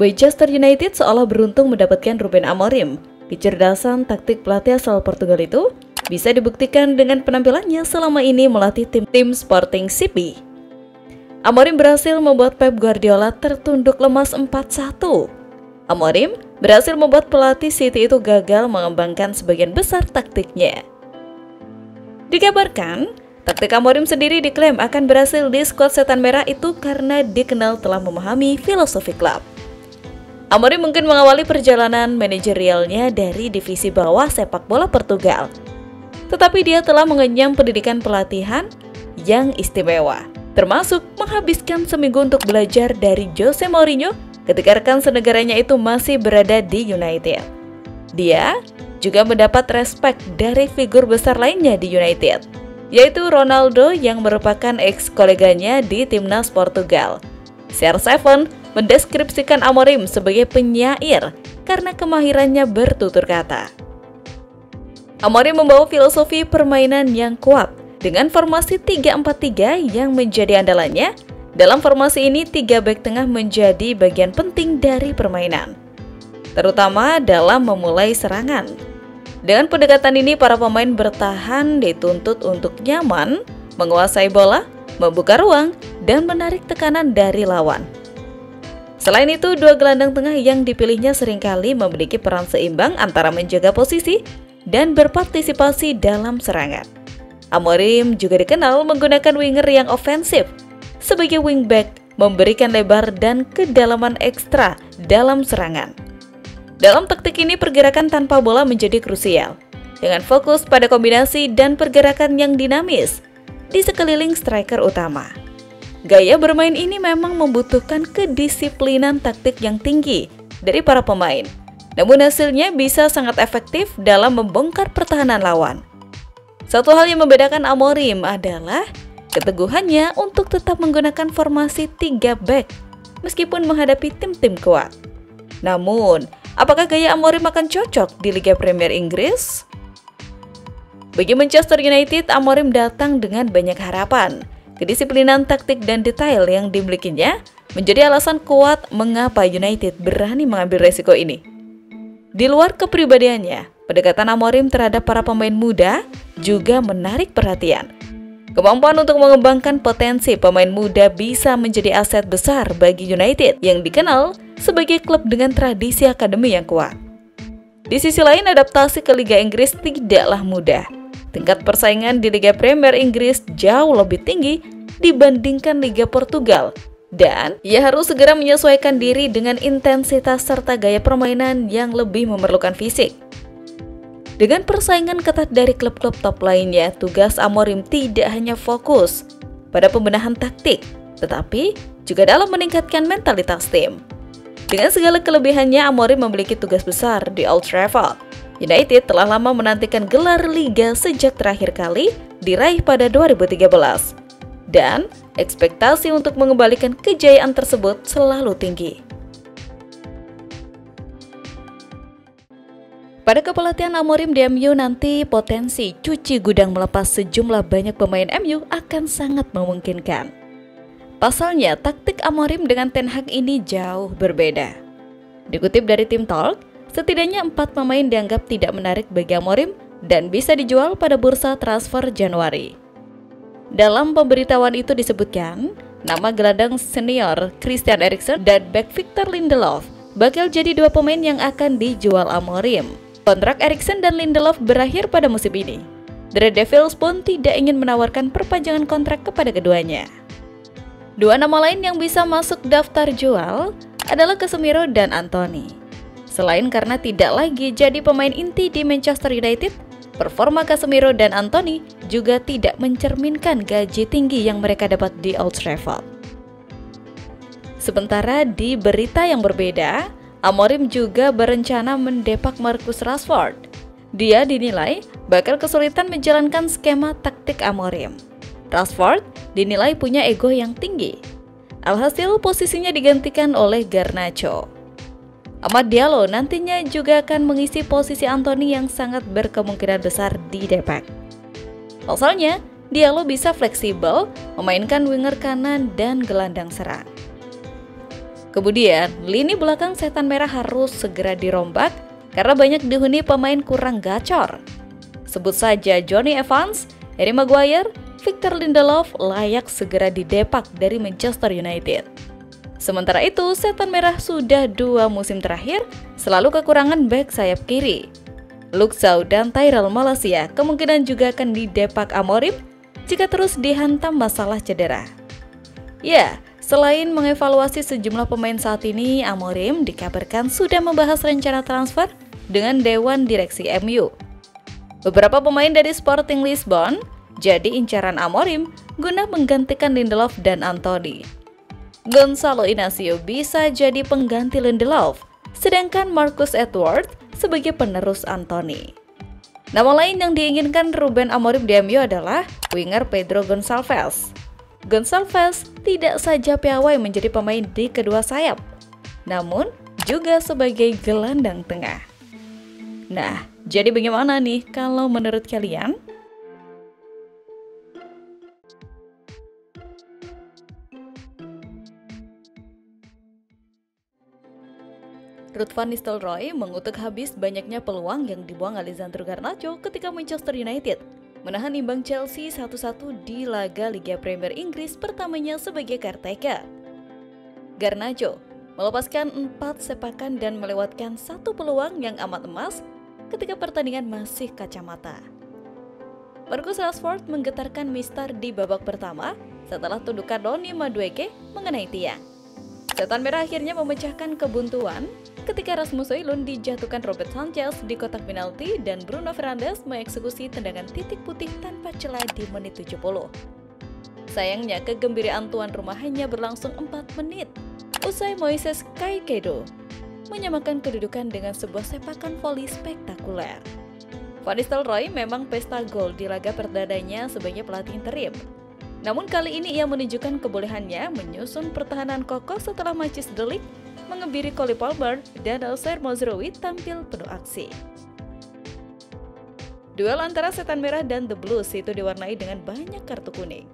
Manchester United seolah beruntung mendapatkan Ruben Amorim. Kecerdasan taktik pelatih asal Portugal itu bisa dibuktikan dengan penampilannya selama ini melatih tim Sporting CP. Amorim berhasil membuat Pep Guardiola tertunduk lemas 4-1. Amorim berhasil membuat pelatih City itu gagal mengembangkan sebagian besar taktiknya. Dikabarkan, taktik Amorim sendiri diklaim akan berhasil di skuad Setan Merah itu karena dikenal telah memahami filosofi klub. Amorim mungkin mengawali perjalanan manajerialnya dari divisi bawah sepak bola Portugal. Tetapi dia telah mengenyam pendidikan pelatihan yang istimewa, termasuk menghabiskan seminggu untuk belajar dari Jose Mourinho ketika rekan senegaranya itu masih berada di United. Dia juga mendapat respek dari figur besar lainnya di United, yaitu Ronaldo yang merupakan ex-koleganya di timnas Portugal. CR7 mendeskripsikan Amorim sebagai penyair karena kemahirannya bertutur kata. Amorim membawa filosofi permainan yang kuat dengan formasi 3-4-3 yang menjadi andalannya. Dalam formasi ini, 3 bek tengah menjadi bagian penting dari permainan, terutama dalam memulai serangan. Dengan pendekatan ini, para pemain bertahan dituntut untuk nyaman, menguasai bola, membuka ruang, dan menarik tekanan dari lawan. Selain itu, 2 gelandang tengah yang dipilihnya seringkali memiliki peran seimbang antara menjaga posisi dan berpartisipasi dalam serangan. Amorim juga dikenal menggunakan winger yang ofensif. Sebagai wingback, memberikan lebar dan kedalaman ekstra dalam serangan. Dalam taktik ini, pergerakan tanpa bola menjadi krusial, dengan fokus pada kombinasi dan pergerakan yang dinamis di sekeliling striker utama. Gaya bermain ini memang membutuhkan kedisiplinan taktik yang tinggi dari para pemain, namun hasilnya bisa sangat efektif dalam membongkar pertahanan lawan. Satu hal yang membedakan Amorim adalah keteguhannya untuk tetap menggunakan formasi 3 back meskipun menghadapi tim-tim kuat. Namun, apakah gaya Amorim akan cocok di Liga Premier Inggris? Bagi Manchester United, Amorim datang dengan banyak harapan. Kedisiplinan taktik dan detail yang dimilikinya menjadi alasan kuat mengapa United berani mengambil resiko ini. Di luar kepribadiannya, pendekatan Amorim terhadap para pemain muda juga menarik perhatian. Kemampuan untuk mengembangkan potensi pemain muda bisa menjadi aset besar bagi United yang dikenal sebagai klub dengan tradisi akademi yang kuat. Di sisi lain, adaptasi ke Liga Inggris tidaklah mudah. Tingkat persaingan di Liga Premier Inggris jauh lebih tinggi dibandingkan Liga Portugal, dan ia harus segera menyesuaikan diri dengan intensitas serta gaya permainan yang lebih memerlukan fisik. Dengan persaingan ketat dari klub-klub top lainnya, tugas Amorim tidak hanya fokus pada pembenahan taktik, tetapi juga dalam meningkatkan mentalitas tim. Dengan segala kelebihannya, Amorim memiliki tugas besar di Old Trafford. United telah lama menantikan gelar Liga sejak terakhir kali diraih pada 2013. Dan ekspektasi untuk mengembalikan kejayaan tersebut selalu tinggi. Pada kepelatihan Amorim di MU nanti, potensi cuci gudang melepas sejumlah banyak pemain MU akan sangat memungkinkan. Pasalnya, taktik Amorim dengan Ten Hag ini jauh berbeda. Dikutip dari Team Talk, setidaknya 4 pemain dianggap tidak menarik bagi Amorim dan bisa dijual pada bursa transfer Januari. Dalam pemberitahuan itu disebutkan, nama gelandang senior Christian Eriksen dan bek Victor Lindelof bakal jadi 2 pemain yang akan dijual Amorim. Kontrak Eriksen dan Lindelof berakhir pada musim ini. The Red Devils pun tidak ingin menawarkan perpanjangan kontrak kepada keduanya. 2 nama lain yang bisa masuk daftar jual adalah Casemiro dan Antony. Selain karena tidak lagi jadi pemain inti di Manchester United, performa Casemiro dan Antony juga tidak mencerminkan gaji tinggi yang mereka dapat di Old Trafford. Sementara di berita yang berbeda, Amorim juga berencana mendepak Marcus Rashford. Dia dinilai bakal kesulitan menjalankan skema taktik Amorim. Rashford dinilai punya ego yang tinggi. Alhasil posisinya digantikan oleh Garnacho. Amad Diallo nantinya juga akan mengisi posisi Antony yang sangat berkemungkinan besar didepak. Pasalnya, Diallo bisa fleksibel, memainkan winger kanan dan gelandang serang. Kemudian, lini belakang Setan Merah harus segera dirombak karena banyak dihuni pemain kurang gacor. Sebut saja Jonny Evans, Harry Maguire, Victor Lindelof layak segera didepak dari Manchester United. Sementara itu, Setan Merah sudah 2 musim terakhir selalu kekurangan bek sayap kiri. Luke Shaw dan Tyrell Malacia kemungkinan juga akan didepak Amorim jika terus dihantam masalah cedera. Ya, selain mengevaluasi sejumlah pemain saat ini, Amorim dikabarkan sudah membahas rencana transfer dengan Dewan Direksi MU. Beberapa pemain dari Sporting Lisbon jadi incaran Amorim guna menggantikan Lindelof dan Antony. Gonçalo Inacio bisa jadi pengganti Lindelof, sedangkan Marcus Edwards sebagai penerus Antony. Nama lain yang diinginkan Ruben Amorim di MU adalah winger Pedro Gonçalves. Gonçalves tidak saja piawai menjadi pemain di kedua sayap, namun juga sebagai gelandang tengah. Nah, jadi bagaimana nih kalau menurut kalian? Ruud van Nistelrooy mengutuk habis banyaknya peluang yang dibuang Alessandro Garnacho ketika Manchester United menahan imbang Chelsea 1-1 di laga Liga Premier Inggris pertamanya sebagai caretaker. Garnacho melepaskan 4 sepakan dan melewatkan 1 peluang yang amat emas ketika pertandingan masih kacamata. Marcus Rashford menggetarkan Mister di babak pertama setelah tundukan Donny Madueke mengenai tiang. Setan Merah akhirnya memecahkan kebuntuan ketika Rasmus Højlund dijatuhkan Robert Sanchez di kotak penalti dan Bruno Fernandes mengeksekusi tendangan titik putih tanpa celah di menit 70. Sayangnya kegembiraan tuan rumah hanya berlangsung 4 menit usai Moises Caicedo menyamakan kedudukan dengan sebuah sepakan voli spektakuler. Van Nistelrooy memang pesta gol di laga perdananya sebagai pelatih interim. Namun kali ini ia menunjukkan kebolehannya menyusun pertahanan kokoh setelah Matthijs de Ligt mengebiri Cole Palmer dan Alzheimer Mazraoui tampil penuh aksi. Duel antara Setan Merah dan The Blues itu diwarnai dengan banyak kartu kuning.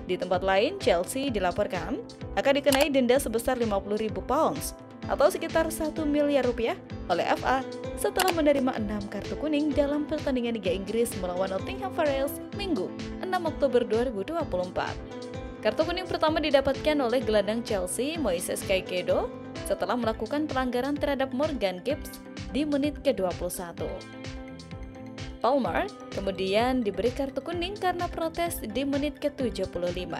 Di tempat lain, Chelsea dilaporkan akan dikenai denda sebesar 50.000 pounds atau sekitar 1 miliar rupiah oleh FA setelah menerima 6 kartu kuning dalam pertandingan Liga Inggris melawan Nottingham Forest Minggu 6 Oktober 2024. Kartu kuning pertama didapatkan oleh gelandang Chelsea Moises Caicedo setelah melakukan pelanggaran terhadap Morgan Gibbs di menit ke-21. Palmer kemudian diberi kartu kuning karena protes di menit ke-75.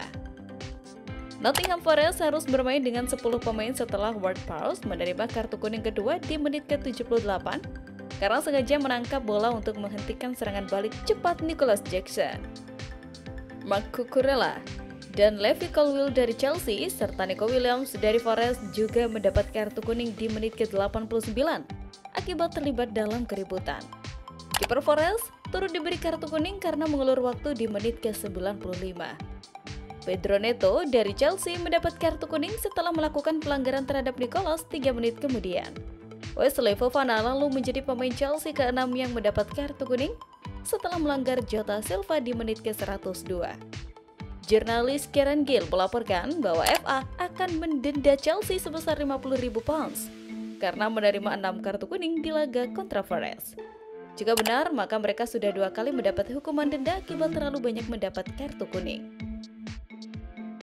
Nottingham Forest harus bermain dengan 10 pemain setelah Ward-Prowse menerima kartu kuning kedua di menit ke-78 karena sengaja menangkap bola untuk menghentikan serangan balik cepat Nicholas Jackson. Marc Cucurella dan Levi Colwill dari Chelsea serta Nico Williams dari Forest juga mendapat kartu kuning di menit ke-89 akibat terlibat dalam keributan. Kiper Forest turut diberi kartu kuning karena mengulur waktu di menit ke-95. Pedro Neto dari Chelsea mendapat kartu kuning setelah melakukan pelanggaran terhadap Nicholas 3 menit kemudian. Wesley Fofana lalu menjadi pemain Chelsea ke-6 yang mendapat kartu kuning setelah melanggar Jota Silva di menit ke-102. Jurnalis Kieran Gill melaporkan bahwa FA akan mendenda Chelsea sebesar 50.000 pounds karena menerima 6 kartu kuning di laga kontra Forest. Jika benar, maka mereka sudah 2 kali mendapat hukuman denda akibat terlalu banyak mendapat kartu kuning.